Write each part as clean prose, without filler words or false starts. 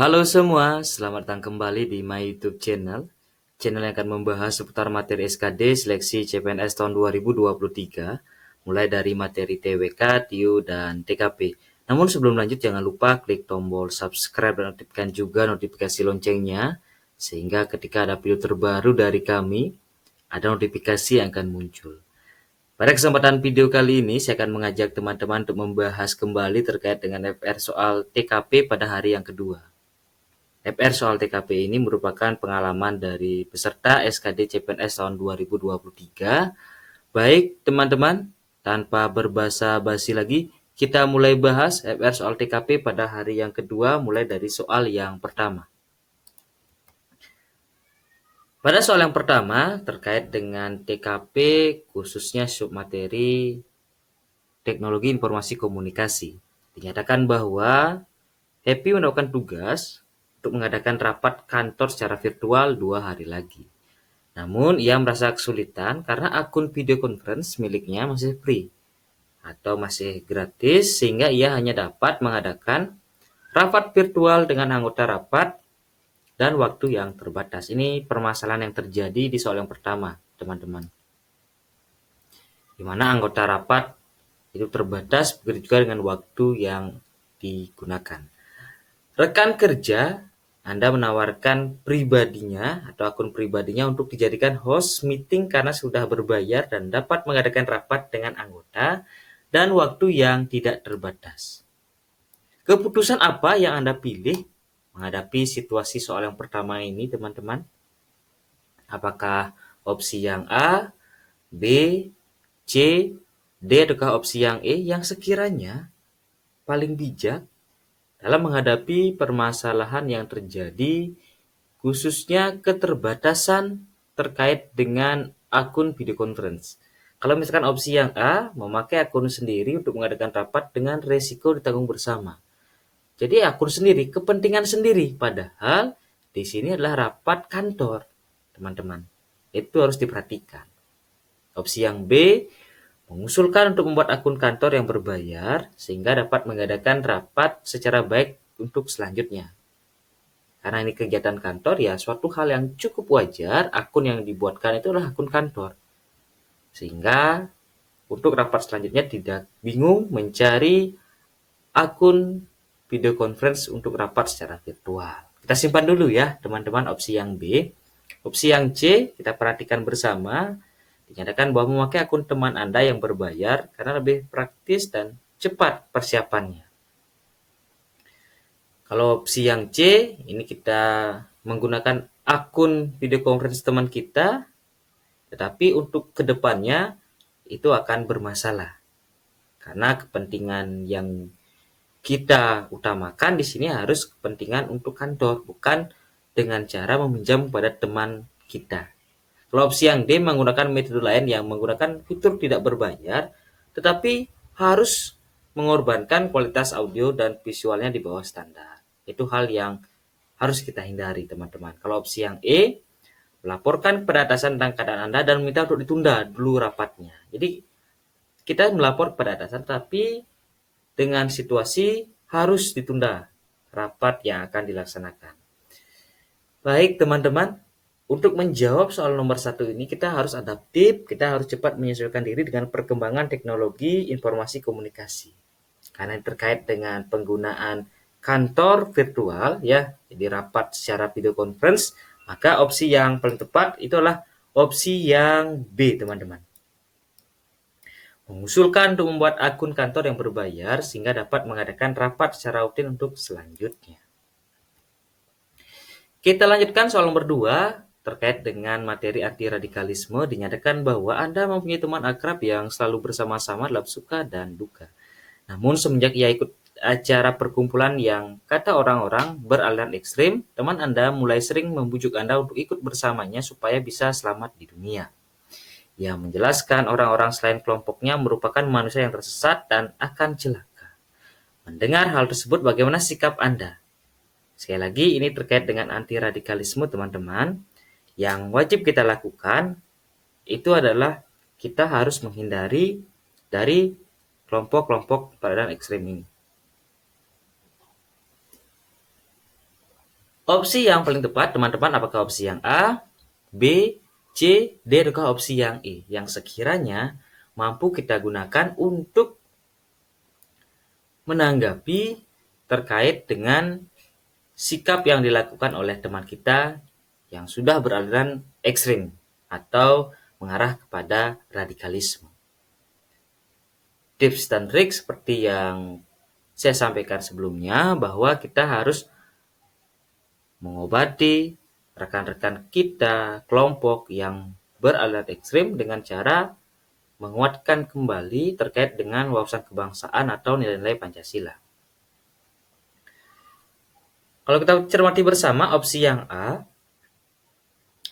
Halo semua, selamat datang kembali di my YouTube channel. Channel yang akan membahas seputar materi SKD seleksi CPNS tahun 2023, mulai dari materi TWK, TIU, dan TKP. Namun sebelum lanjut jangan lupa klik tombol subscribe dan aktifkan juga notifikasi loncengnya, sehingga ketika ada video terbaru dari kami, ada notifikasi yang akan muncul. Pada kesempatan video kali ini, saya akan mengajak teman-teman untuk membahas kembali terkait dengan FR soal TKP pada hari yang kedua. FR soal TKP ini merupakan pengalaman dari peserta SKD CPNS tahun 2023. Baik teman-teman, tanpa berbasa-basi lagi, kita mulai bahas FR soal TKP pada hari yang kedua mulai dari soal yang pertama. Pada soal yang pertama terkait dengan TKP khususnya submateri Teknologi Informasi Komunikasi. Dinyatakan bahwa Happy mendapatkan tugas untuk mengadakan rapat kantor secara virtual 2 hari lagi. Namun, ia merasa kesulitan karena akun video conference miliknya masih free atau masih gratis sehingga ia hanya dapat mengadakan rapat virtual dengan anggota rapat dan waktu yang terbatas. Ini permasalahan yang terjadi di soal yang pertama, teman-teman. Di mana anggota rapat itu terbatas, begitu juga dengan waktu yang digunakan. Rekan kerja Anda menawarkan pribadinya atau akun pribadinya untuk dijadikan host meeting karena sudah berbayar dan dapat mengadakan rapat dengan anggota dan waktu yang tidak terbatas. Keputusan apa yang Anda pilih menghadapi situasi soal yang pertama ini, teman-teman? Apakah opsi yang A, B, C, D, ataukah opsi yang E yang sekiranya paling bijak dalam menghadapi permasalahan yang terjadi, khususnya keterbatasan terkait dengan akun video conference? Kalau misalkan opsi yang A, memakai akun sendiri untuk mengadakan rapat dengan resiko ditanggung bersama. Jadi akun sendiri, kepentingan sendiri, padahal di sini adalah rapat kantor, teman-teman. Itu harus diperhatikan. Opsi yang B, mengusulkan untuk membuat akun kantor yang berbayar sehingga dapat mengadakan rapat secara baik untuk selanjutnya. Karena ini kegiatan kantor, ya suatu hal yang cukup wajar, akun yang dibuatkan itu adalah akun kantor. Sehingga untuk rapat selanjutnya tidak bingung mencari akun video conference untuk rapat secara virtual. Kita simpan dulu ya teman-teman opsi yang B. Opsi yang C kita perhatikan bersama. Dinyatakan bahwa memakai akun teman Anda yang berbayar karena lebih praktis dan cepat persiapannya. Kalau opsi yang C, ini kita menggunakan akun video conference teman kita, tetapi untuk kedepannya itu akan bermasalah. Karena kepentingan yang kita utamakan di sini harus kepentingan untuk kantor, bukan dengan cara meminjam kepada teman kita. Kalau opsi yang D menggunakan metode lain yang menggunakan fitur tidak berbayar, tetapi harus mengorbankan kualitas audio dan visualnya di bawah standar. Itu hal yang harus kita hindari, teman-teman. Kalau opsi yang E, melaporkan kepada atasan tentang keadaan Anda dan meminta untuk ditunda dulu rapatnya. Jadi, kita melapor kepada atasan, tapi dengan situasi harus ditunda rapat yang akan dilaksanakan. Baik, teman-teman. Untuk menjawab soal nomor 1 ini, kita harus adaptif, kita harus cepat menyesuaikan diri dengan perkembangan teknologi informasi komunikasi. Karena terkait dengan penggunaan kantor virtual, ya, jadi rapat secara video conference, maka opsi yang paling tepat itu adalah opsi yang B, teman-teman. Mengusulkan untuk membuat akun kantor yang berbayar sehingga dapat mengadakan rapat secara rutin untuk selanjutnya. Kita lanjutkan soal nomor 2. Terkait dengan materi anti radikalisme, dinyatakan bahwa Anda mempunyai teman akrab yang selalu bersama-sama dalam suka dan duka. Namun semenjak ia ikut acara perkumpulan yang kata orang-orang beraliran ekstrim, teman Anda mulai sering membujuk Anda untuk ikut bersamanya supaya bisa selamat di dunia. Ia menjelaskan orang-orang selain kelompoknya merupakan manusia yang tersesat dan akan celaka. Mendengar hal tersebut, bagaimana sikap Anda? Sekali lagi, ini terkait dengan anti radikalisme, teman-teman. Yang wajib kita lakukan itu adalah kita harus menghindari dari kelompok-kelompok beraliran ekstrem ini. Opsi yang paling tepat, teman-teman, apakah opsi yang A, B, C, D, ataukah opsi yang E, yang sekiranya mampu kita gunakan untuk menanggapi terkait dengan sikap yang dilakukan oleh teman kita yang sudah beraliran ekstrim atau mengarah kepada radikalisme. Tips dan trik seperti yang saya sampaikan sebelumnya, bahwa kita harus mengobati rekan-rekan kita, kelompok yang beraliran ekstrim dengan cara menguatkan kembali terkait dengan wawasan kebangsaan atau nilai-nilai Pancasila. Kalau kita cermati bersama opsi yang A,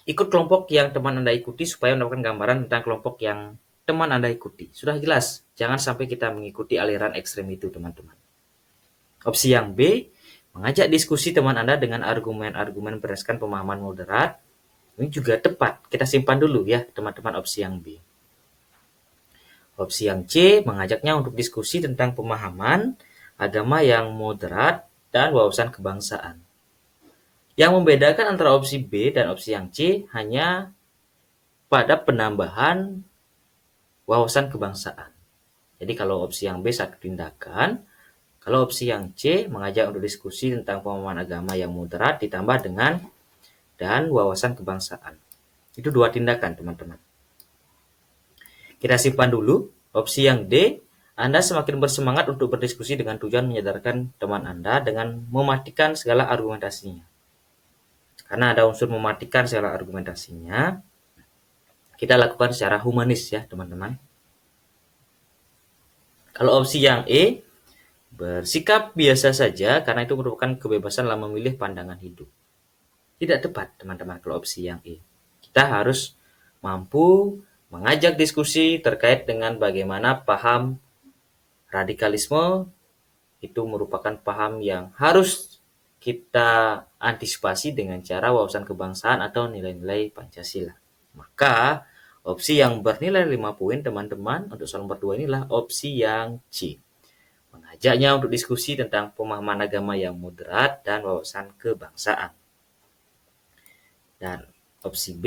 ikut kelompok yang teman Anda ikuti supaya mendapatkan gambaran tentang kelompok yang teman Anda ikuti. Sudah jelas, jangan sampai kita mengikuti aliran ekstrem itu, teman-teman. Opsi yang B, mengajak diskusi teman Anda dengan argumen-argumen berdasarkan pemahaman moderat. Ini juga tepat, kita simpan dulu ya, teman-teman, opsi yang B. Opsi yang C, mengajaknya untuk diskusi tentang pemahaman agama yang moderat dan wawasan kebangsaan. Yang membedakan antara opsi B dan opsi yang C hanya pada penambahan wawasan kebangsaan. Jadi kalau opsi yang B satu tindakan, kalau opsi yang C mengajak untuk diskusi tentang pemahaman agama yang moderat ditambah dengan dan wawasan kebangsaan. Itu dua tindakan, teman-teman. Kita simpan dulu. Opsi yang D, Anda semakin bersemangat untuk berdiskusi dengan tujuan menyadarkan teman Anda dengan mematikan segala argumentasinya. Karena ada unsur mematikan segala argumentasinya, kita lakukan secara humanis ya, teman-teman. Kalau opsi yang E, bersikap biasa saja karena itu merupakan kebebasan dalam memilih pandangan hidup. Tidak tepat, teman-teman, kalau opsi yang E. Kita harus mampu mengajak diskusi terkait dengan bagaimana paham radikalisme itu merupakan paham yang harus kita antisipasi dengan cara wawasan kebangsaan atau nilai-nilai Pancasila. Maka opsi yang bernilai 5 poin, teman-teman, untuk soal nomor 2 inilah opsi yang C. Mengajaknya untuk diskusi tentang pemahaman agama yang moderat dan wawasan kebangsaan. Dan opsi B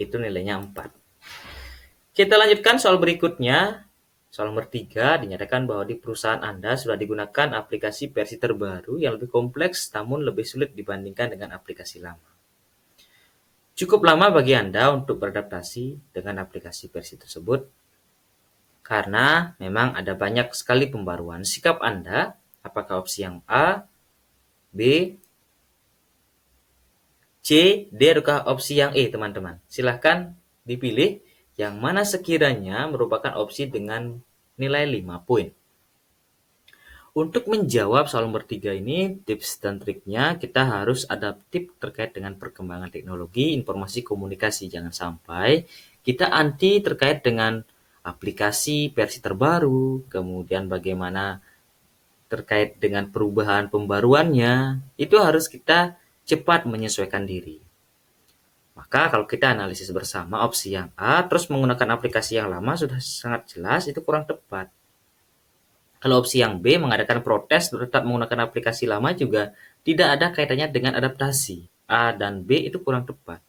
itu nilainya 4. Kita lanjutkan soal berikutnya. Soal nomor 3, dinyatakan bahwa di perusahaan Anda sudah digunakan aplikasi versi terbaru yang lebih kompleks namun lebih sulit dibandingkan dengan aplikasi lama. Cukup lama bagi Anda untuk beradaptasi dengan aplikasi versi tersebut karena memang ada banyak sekali pembaruan. Sikap Anda, apakah opsi yang A, B, C, D, ataukah opsi yang E, teman-teman? Silahkan dipilih yang mana sekiranya merupakan opsi dengan nilai 5 poin. Untuk menjawab soal nomor 3 ini, tips dan triknya kita harus adaptif terkait dengan perkembangan teknologi, informasi, komunikasi. Jangan sampai kita anti terkait dengan aplikasi versi terbaru, kemudian bagaimana terkait dengan perubahan pembaruannya, itu harus kita cepat menyesuaikan diri. Maka kalau kita analisis bersama opsi yang A, terus menggunakan aplikasi yang lama sudah sangat jelas itu kurang tepat. Kalau opsi yang B, mengadakan protes tetap menggunakan aplikasi lama juga tidak ada kaitannya dengan adaptasi. A dan B itu kurang tepat.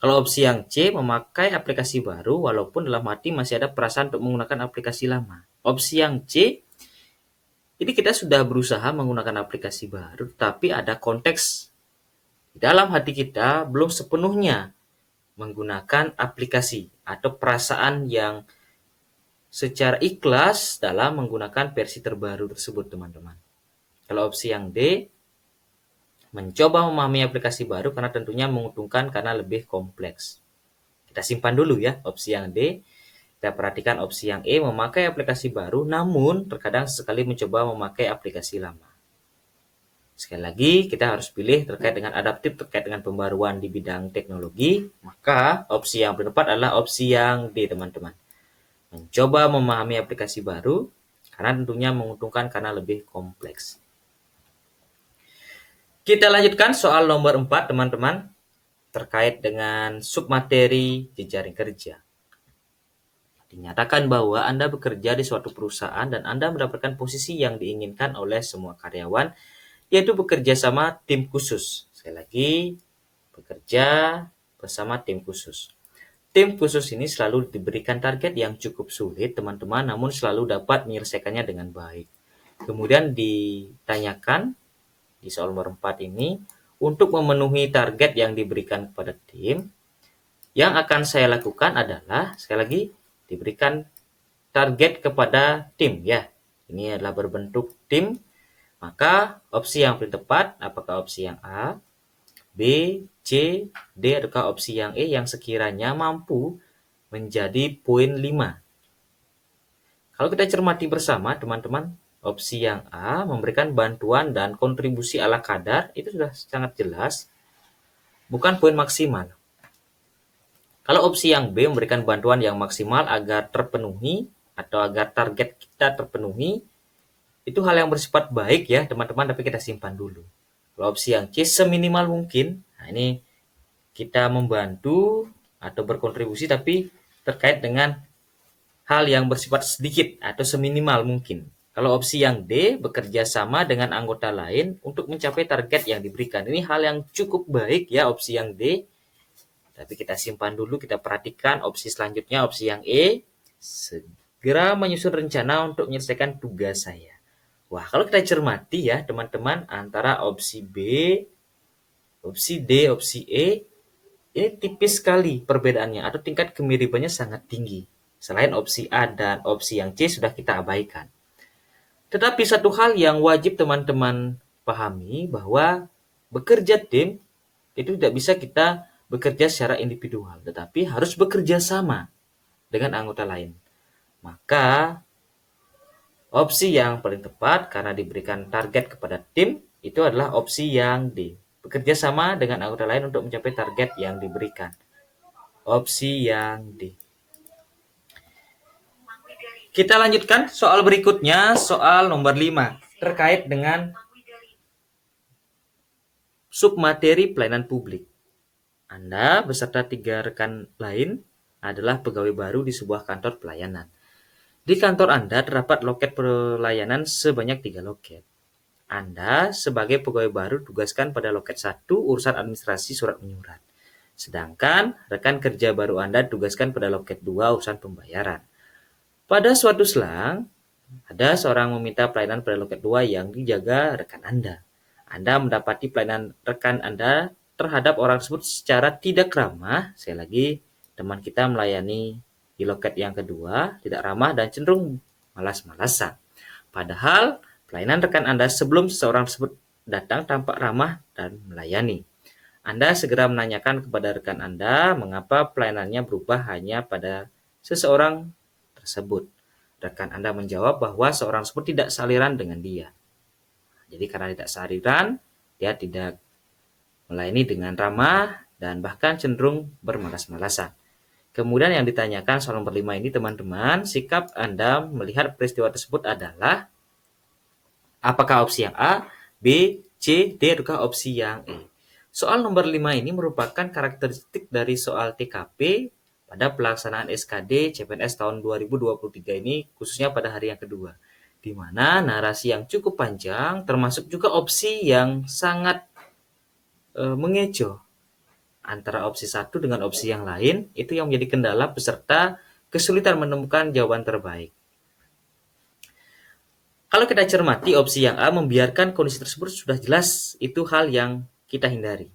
Kalau opsi yang C, memakai aplikasi baru walaupun dalam hati masih ada perasaan untuk menggunakan aplikasi lama. Opsi yang C, ini kita sudah berusaha menggunakan aplikasi baru, tapi ada konteks di dalam hati kita belum sepenuhnya menggunakan aplikasi atau perasaan yang secara ikhlas dalam menggunakan versi terbaru tersebut, teman-teman. Kalau opsi yang D, mencoba memahami aplikasi baru karena tentunya menguntungkan karena lebih kompleks. Kita simpan dulu ya opsi yang D. Kita perhatikan opsi yang E, memakai aplikasi baru namun terkadang sekali mencoba memakai aplikasi lama. Sekali lagi, kita harus pilih terkait dengan adaptif, terkait dengan pembaruan di bidang teknologi. Maka opsi yang tepat adalah opsi yang D, teman-teman. Mencoba memahami aplikasi baru, karena tentunya menguntungkan karena lebih kompleks. Kita lanjutkan soal nomor 4, teman-teman, terkait dengan submateri jejaring kerja. Dinyatakan bahwa Anda bekerja di suatu perusahaan dan Anda mendapatkan posisi yang diinginkan oleh semua karyawan, yaitu bekerja sama tim khusus. Sekali lagi, bekerja bersama tim khusus. Tim khusus ini selalu diberikan target yang cukup sulit, teman-teman, namun selalu dapat menyelesaikannya dengan baik. Kemudian ditanyakan di soal nomor 4 ini, untuk memenuhi target yang diberikan kepada tim, yang akan saya lakukan adalah, sekali lagi, diberikan target kepada tim ya. Ini adalah berbentuk tim, maka opsi yang paling tepat apakah opsi yang A, B, C, D, ataukah opsi yang E yang sekiranya mampu menjadi poin 5. Kalau kita cermati bersama teman-teman, opsi yang A memberikan bantuan dan kontribusi ala kadar, itu sudah sangat jelas, bukan poin maksimal. Kalau opsi yang B memberikan bantuan yang maksimal agar terpenuhi atau agar target kita terpenuhi, itu hal yang bersifat baik ya teman-teman, tapi kita simpan dulu. Kalau opsi yang C seminimal mungkin, nah ini kita membantu atau berkontribusi tapi terkait dengan hal yang bersifat sedikit atau seminimal mungkin. Kalau opsi yang D, bekerja sama dengan anggota lain untuk mencapai target yang diberikan. Ini hal yang cukup baik ya opsi yang D. Tapi kita simpan dulu, kita perhatikan opsi selanjutnya, opsi yang E. Segera menyusun rencana untuk menyelesaikan tugas saya. Wah, kalau kita cermati ya teman-teman, antara opsi B, opsi D, opsi E, ini tipis sekali perbedaannya atau tingkat kemiripannya sangat tinggi. Selain opsi A dan opsi yang C sudah kita abaikan. Tetapi satu hal yang wajib teman-teman pahami bahwa bekerja tim itu tidak bisa kita bekerja secara individual, tetapi harus bekerja sama dengan anggota lain. Maka opsi yang paling tepat karena diberikan target kepada tim itu adalah opsi yang D. Bekerja sama dengan anggota lain untuk mencapai target yang diberikan. Opsi yang D. Kita lanjutkan soal berikutnya, soal nomor 5, terkait dengan submateri pelayanan publik. Anda beserta 3 rekan lain adalah pegawai baru di sebuah kantor pelayanan. Di kantor Anda terdapat loket pelayanan sebanyak 3 loket. Anda sebagai pegawai baru tugaskan pada loket 1 urusan administrasi surat menyurat. Sedangkan rekan kerja baru Anda tugaskan pada loket 2 urusan pembayaran. Pada suatu selang, ada seorang meminta pelayanan pada loket 2 yang dijaga rekan Anda. Anda mendapati pelayanan rekan Anda terhadap orang tersebut secara tidak ramah. Sekali lagi, teman kita melayani di loket yang kedua tidak ramah dan cenderung malas-malasan. Padahal pelayanan rekan Anda sebelum seseorang tersebut datang tampak ramah dan melayani. Anda segera menanyakan kepada rekan Anda mengapa pelayanannya berubah hanya pada seseorang tersebut. Rekan Anda menjawab bahwa seorang tersebut tidak saliran dengan dia. Jadi karena tidak saliran, dia tidak melayani dengan ramah dan bahkan cenderung bermalas-malasan. Kemudian yang ditanyakan soal nomor 5 ini teman-teman, sikap Anda melihat peristiwa tersebut adalah apakah opsi yang A, B, C, D, ataukah opsi yang E? Soal nomor 5 ini merupakan karakteristik dari soal TKP pada pelaksanaan SKD CPNS tahun 2023 ini, khususnya pada hari yang kedua, di mana narasi yang cukup panjang termasuk juga opsi yang sangat mengecoh antara opsi satu dengan opsi yang lain, itu yang menjadi kendala peserta kesulitan menemukan jawaban terbaik. Kalau kita cermati opsi yang A membiarkan kondisi tersebut sudah jelas, itu hal yang kita hindari.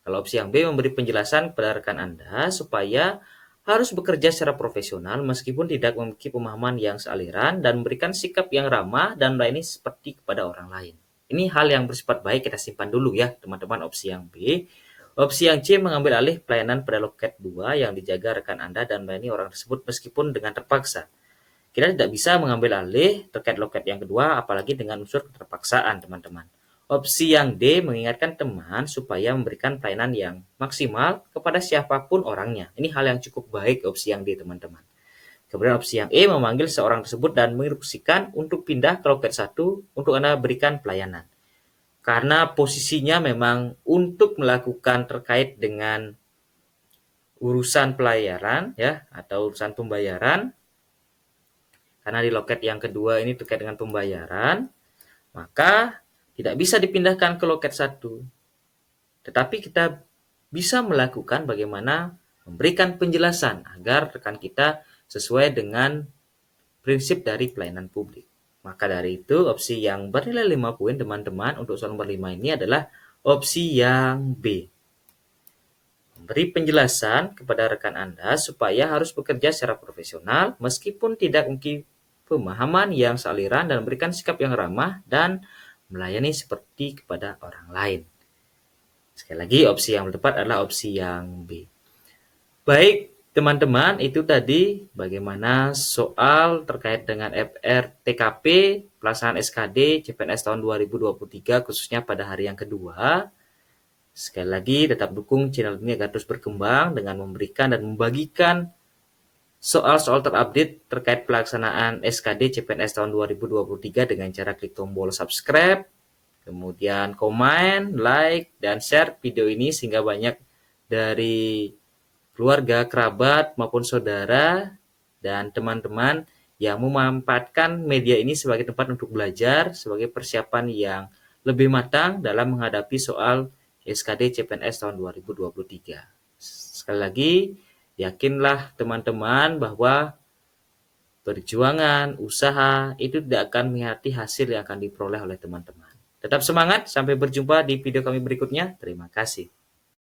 Kalau opsi yang B memberi penjelasan kepada rekan Anda supaya harus bekerja secara profesional meskipun tidak memiliki pemahaman yang sealiran dan memberikan sikap yang ramah dan melayani seperti kepada orang lain. Ini hal yang bersifat baik, kita simpan dulu ya teman-teman opsi yang B. Opsi yang C mengambil alih pelayanan pada loket 2 yang dijaga rekan Anda dan melayani orang tersebut meskipun dengan terpaksa. Kita tidak bisa mengambil alih terkait loket yang kedua apalagi dengan unsur keterpaksaan teman-teman. Opsi yang D mengingatkan teman supaya memberikan pelayanan yang maksimal kepada siapapun orangnya. Ini hal yang cukup baik opsi yang D teman-teman. Kemudian opsi yang E memanggil seorang tersebut dan menginstruksikan untuk pindah ke loket 1 untuk Anda berikan pelayanan. Karena posisinya memang untuk melakukan terkait dengan urusan pelayaran ya atau urusan pembayaran. Karena di loket yang kedua ini terkait dengan pembayaran, maka tidak bisa dipindahkan ke loket 1. Tetapi kita bisa melakukan bagaimana memberikan penjelasan agar rekan kita sesuai dengan prinsip dari pelayanan publik. Maka dari itu, opsi yang bernilai 5 poin teman-teman untuk soal nomor 5 ini adalah opsi yang B. Memberi penjelasan kepada rekan Anda supaya harus bekerja secara profesional meskipun tidak memiliki pemahaman yang sealiran dan memberikan sikap yang ramah dan melayani seperti kepada orang lain. Sekali lagi, opsi yang tepat adalah opsi yang B. Baik, teman-teman, itu tadi bagaimana soal terkait dengan FRTKP, pelaksanaan SKD CPNS tahun 2023, khususnya pada hari yang kedua. Sekali lagi, tetap dukung channel ini agar terus berkembang dengan memberikan dan membagikan soal-soal terupdate terkait pelaksanaan SKD CPNS tahun 2023 dengan cara klik tombol subscribe, kemudian komen, like, dan share video ini sehingga banyak dari keluarga, kerabat, maupun saudara dan teman-teman yang memanfaatkan media ini sebagai tempat untuk belajar, sebagai persiapan yang lebih matang dalam menghadapi soal SKD CPNS tahun 2023. Sekali lagi, yakinlah teman-teman bahwa perjuangan, usaha itu tidak akan mengkhianati hasil yang akan diperoleh oleh teman-teman. Tetap semangat, sampai berjumpa di video kami berikutnya. Terima kasih.